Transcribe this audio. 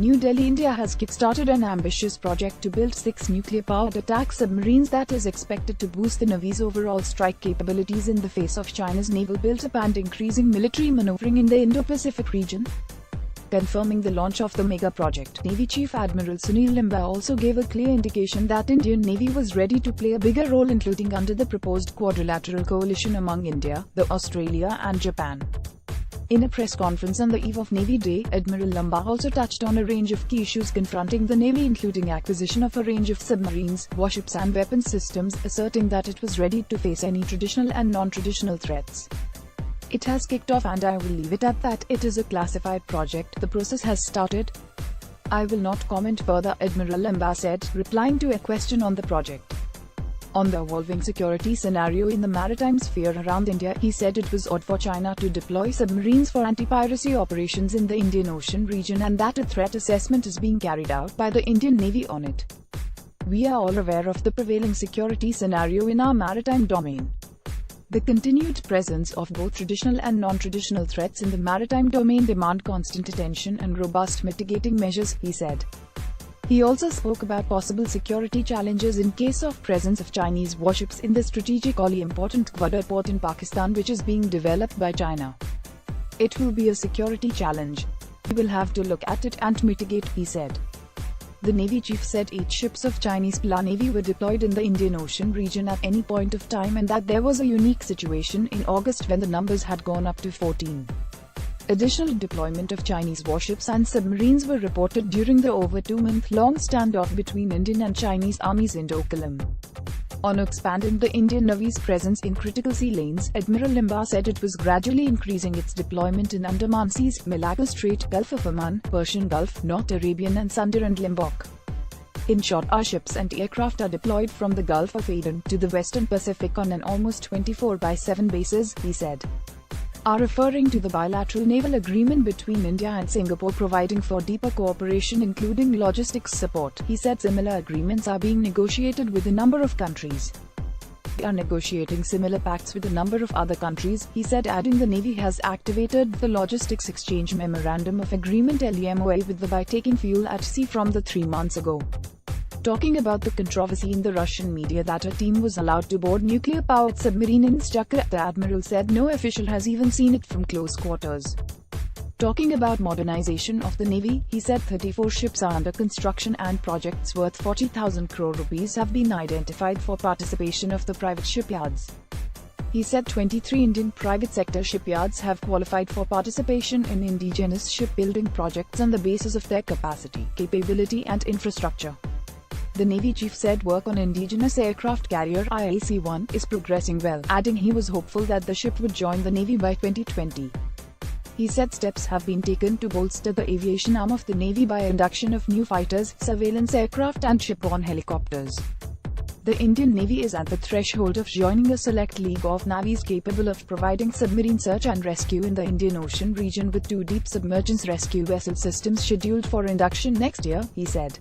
New Delhi, India has kick-started an ambitious project to build 6 nuclear-powered attack submarines that is expected to boost the Navy's overall strike capabilities in the face of China's naval build-up and increasing military maneuvering in the Indo-Pacific region. Confirming the launch of the mega project, Navy Chief Admiral Sunil Limba also gave a clear indication that Indian Navy was ready to play a bigger role, including under the proposed quadrilateral coalition among India, Australia and Japan. In a press conference on the eve of Navy Day, Admiral Limba also touched on a range of key issues confronting the Navy, including acquisition of a range of submarines, warships and weapons systems, asserting that it was ready to face any traditional and non-traditional threats. "It has kicked off and I will leave it at that. It is a classified project. The process has started. I will not comment further," Admiral Limba said, replying to a question on the project. On the evolving security scenario in the maritime sphere around India, he said it was odd for China to deploy submarines for anti-piracy operations in the Indian Ocean region and that a threat assessment is being carried out by the Indian Navy on it. "We are all aware of the prevailing security scenario in our maritime domain. The continued presence of both traditional and non-traditional threats in the maritime domain demand constant attention and robust mitigating measures," he said. He also spoke about possible security challenges in case of presence of Chinese warships in the strategically important Gwadar port in Pakistan, which is being developed by China. "It will be a security challenge. We will have to look at it and mitigate," he said. The Navy chief said 8 ships of Chinese PLA Navy were deployed in the Indian Ocean region at any point of time and that there was a unique situation in August when the numbers had gone up to 14. Additional deployment of Chinese warships and submarines were reported during the over 2-month-long standoff between Indian and Chinese armies in Doklam. On expanding the Indian Navy's presence in critical sea lanes, Admiral Limba said it was gradually increasing its deployment in Andaman Seas, Malacca Strait, Gulf of Oman, Persian Gulf, North Arabian and Sundar and Lombok. "In short, our ships and aircraft are deployed from the Gulf of Aden to the Western Pacific on an almost 24/7 basis," he said. Are referring to the bilateral naval agreement between India and Singapore providing for deeper cooperation including logistics support. He said similar agreements are being negotiated with a number of countries. "We are negotiating similar pacts with a number of other countries," he said, adding the Navy has activated the Logistics Exchange Memorandum of Agreement (LEMOA) with the by taking fuel at sea from the 3 months ago. Talking about the controversy in the Russian media that a team was allowed to board nuclear-powered submarine in Chakra, the admiral said no official has even seen it from close quarters. Talking about modernization of the Navy, he said 34 ships are under construction and projects worth 40,000 crore rupees have been identified for participation of the private shipyards. He said 23 Indian private sector shipyards have qualified for participation in indigenous shipbuilding projects on the basis of their capacity, capability and infrastructure. The Navy chief said work on indigenous aircraft carrier IAC-1 is progressing well, adding he was hopeful that the ship would join the Navy by 2020. He said steps have been taken to bolster the aviation arm of the Navy by induction of new fighters, surveillance aircraft and shipborne helicopters. The Indian Navy is at the threshold of joining a select league of navies capable of providing submarine search and rescue in the Indian Ocean region with 2 deep submergence rescue vessel systems scheduled for induction next year, he said.